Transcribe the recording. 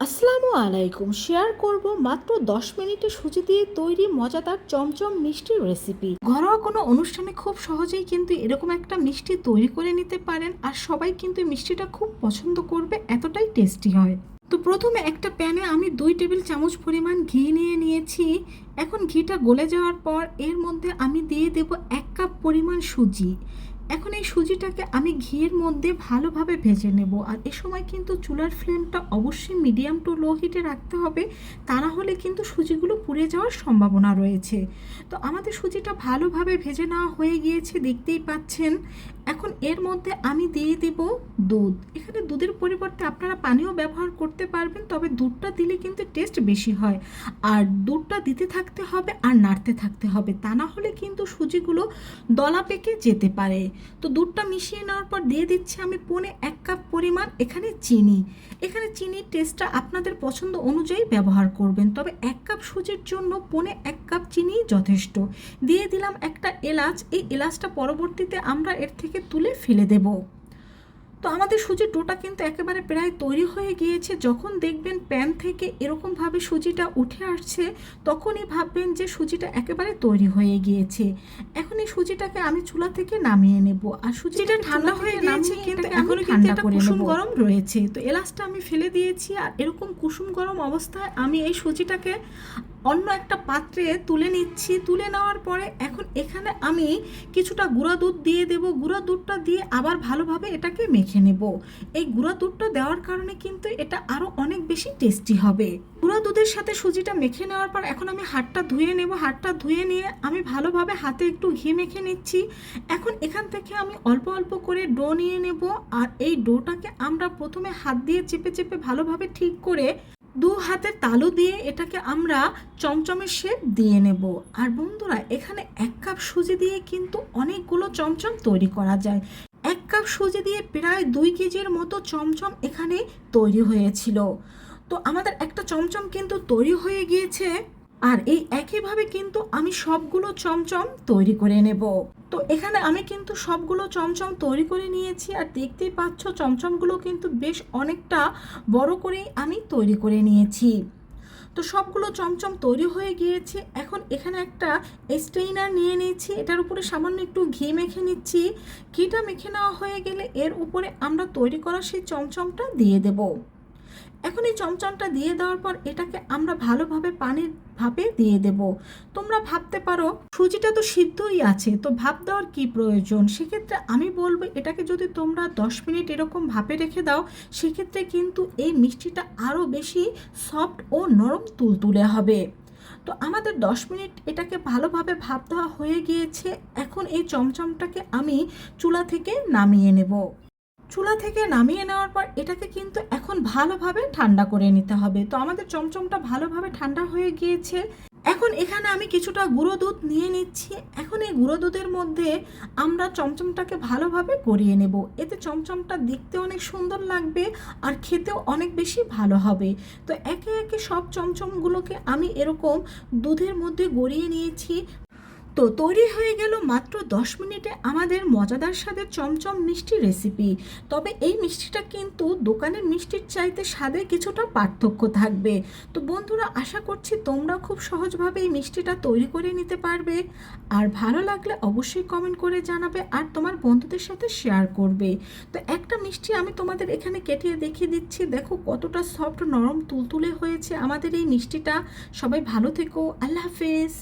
আসসালামু আলাইকুম। শেয়ার করব মাত্র 10 মিনিটে সুজি দিয়ে তৈরি মজাদার চমচম মিষ্টির রেসিপি। ঘরোয়া কোনো অনুষ্ঠানে খুব সহজেই কিন্তু এরকম একটা মিষ্টি তৈরি করে নিতে পারেন, আর সবাই কিন্তু এই মিষ্টিটা খুব পছন্দ করবে, এতটাই টেস্টি হয়। তো প্রথমে একটা প্যানে আমি 2 টেবিল চামচ পরিমাণ ঘি নিয়ে নিয়েছি। এখন ঘিটা গলে যাওয়ার পর এর মধ্যে আমি দিয়ে দেব 1 কাপ পরিমাণ সুজি। এখন এই সুজিটাকে আমি ঘিয়ের মধ্যে ভালোভাবে ভেজে নেব, আর এ সময় কিন্তু চুলার ফ্লেমটা অবশ্যই মিডিয়াম টু লো হিটে রাখতে হবে, তা না হলে কিন্তু সুজিগুলো পুড়ে যাওয়ার সম্ভাবনা রয়েছে। তো আমাদের সুজিটা ভালোভাবে ভেজে নেওয়া হয়ে গিয়েছে, দেখতেই পাচ্ছেন। এখন এর মধ্যে আমি দিয়ে দেব দুধ। এখানে দুধের পরিবর্তে আপনারা পানিও ব্যবহার করতে পারবেন, তবে দুধটা দিলে কিন্তু টেস্ট বেশি হয়। আর দুধটা দিতে থাকতে হবে আর নাড়তে থাকতে হবে, তা না হলে কিন্তু সুজিগুলো দলা পেকে যেতে পারে। তো দুধটা মিশিয়ে নেওয়ার পর দিয়ে দিচ্ছি আমি 1.25 কাপ পরিমাণ এখানে চিনি। এখানে চিনির টেস্টটা আপনাদের পছন্দ অনুযায়ী ব্যবহার করবেন, তবে 1 কাপ সুজির জন্য 1.25 কাপ চিনি যথেষ্ট। দিয়ে দিলাম একটা এলাচ। এই এলাচটা পরবর্তীতে আমরা এর থেকে তুলে ফেলে দেব। তো আমাদের সুজির ডোটা কিন্তু একেবারে প্রায় তৈরি হয়ে গিয়েছে। যখন দেখবেন প্যান থেকে এরকমভাবে সুজিটা উঠে আসছে, তখনই ভাববেন যে সুজিটা একেবারে তৈরি হয়ে গিয়েছে। এখন এই সুজিটাকে আমি চুলা থেকে নামিয়ে নেব, আর সুজিটা ঠান্ডা হয়ে গিয়েছে, কিন্তু এখনো ঠান্ডা করে কুসুম গরম রয়েছে। তো এলাচটা আমি ফেলে দিয়েছি, আর এরকম কুসুম গরম অবস্থায় আমি এই সুজিটাকে অন্য একটা পাত্রে তুলে নিচ্ছি। তুলে নেওয়ার পরে এখন এখানে আমি কিছুটা গুঁড়া দুধ দিয়ে দেব। গুঁড়া দুধটা দিয়ে আবার ভালোভাবে এটাকে মেখে নেব। এই গুঁড়া দুধটা দেওয়ার কারণে কিন্তু এটা আরও অনেক বেশি টেস্টি হবে। গুঁড়া দুধের সাথে সুজিটা মেখে নেওয়ার পর এখন আমি হাতটা ধুয়ে নেব। হাতটা ধুয়ে নিয়ে আমি ভালোভাবে হাতে একটু ঘি মেখে নিচ্ছি। এখন এখান থেকে আমি অল্প অল্প করে ডো নিয়ে নেব, আর এই ডোটাকে আমরা প্রথমে হাত দিয়ে চেপে চেপে ভালোভাবে ঠিক করে 2 হাতের তালু দিয়ে এটাকে আমরা চমচমের শেপ দিয়ে নেব। আর বন্ধুরা, এখানে 1 কাপ সুজি দিয়ে কিন্তু অনেকগুলো চমচম তৈরি করা যায়। 1 কাপ সুজি দিয়ে প্রায় 2 কেজির মতো চমচম এখানে তৈরি হয়েছিল। তো আমাদের একটা চমচম কিন্তু তৈরি হয়ে গিয়েছে, আর এই একইভাবে কিন্তু আমি সবগুলো চমচম তৈরি করে নেব। তো এখানে আমি কিন্তু সবগুলো চমচম তৈরি করে নিয়েছি, আর দেখতেই পাচ্ছ চমচমগুলো কিন্তু বেশ অনেকটা বড় করেই আমি তৈরি করে নিয়েছি। তো সবগুলো চমচম তৈরি হয়ে গিয়েছে। এখন এখানে একটা স্ট্রেইনার নিয়ে নিয়েছি, এটার উপরে সামান্য একটু ঘি মেখে নিচ্ছি। ঘিটা মেখে নেওয়া হয়ে গেলে এর উপরে আমরা তৈরি করা সেই চমচমটা দিয়ে দেব। এখন এই চমচমটা দিয়ে দেওয়ার পর এটাকে আমরা ভালোভাবে পানির ভাপে দিয়ে দেব। তোমরা ভাবতে পারো সুজিটা তো সিদ্ধই আছে, তো ভাপ দেওয়ার কি প্রয়োজন? সেক্ষেত্রে আমি বলবো এটাকে যদি তোমরা 10 মিনিট এরকম ভাপে রেখে দাও, সেক্ষেত্রে কিন্তু এই মিষ্টিটা আরও বেশি সফট ও নরম তুলতুলে হবে। তো আমাদের 10 মিনিট এটাকে ভালোভাবে ভাপ দেওয়া হয়ে গিয়েছে। এখন এই চমচমটাকে আমি চুলা থেকে নামিয়ে নেব। চুলা থেকে নামিয়ে নেওয়ার পর এটাকে কিন্তু এখন ভালোভাবে ঠান্ডা করে নিতে হবে। তো আমাদের চমচমটা ভালোভাবে ঠান্ডা হয়ে গিয়েছে। এখন এখানে আমি কিছুটা গুঁড়ো দুধ নিয়ে নিচ্ছি। এখন এই গুঁড়ো দুধের মধ্যে আমরা চমচমটাকে ভালোভাবে গড়িয়ে নেব। এতে চমচমটা দেখতে অনেক সুন্দর লাগবে, আর খেতেও অনেক বেশি ভালো হবে। তো একে একে সব চমচমগুলোকে আমি এরকম দুধের মধ্যে গড়িয়ে নিয়েছি। তো তৈরি হয়ে গেল মাত্র 10 মিনিটে আমাদের মজাদার স্বাদের চমচম মিষ্টি রেসিপি। তবে এই মিষ্টিটা কিন্তু দোকানের মিষ্টির চাইতে স্বাদে কিছুটা পার্থক্য থাকবে। তো বন্ধুরা, আশা করছি তোমরা খুব সহজভাবে এই মিষ্টিটা তৈরি করে নিতে পারবে। আর ভালো লাগলে অবশ্যই কমেন্ট করে জানাবে, আর তোমার বন্ধুদের সাথে শেয়ার করবে। তো একটা মিষ্টি আমি তোমাদের এখানে কেটে দেখিয়ে দিচ্ছি। দেখো কতটা সফট নরম তুলতুলে হয়েছে আমাদের এই মিষ্টিটা। সবাই ভালো থেকো। আল্লাহ হাফেজ।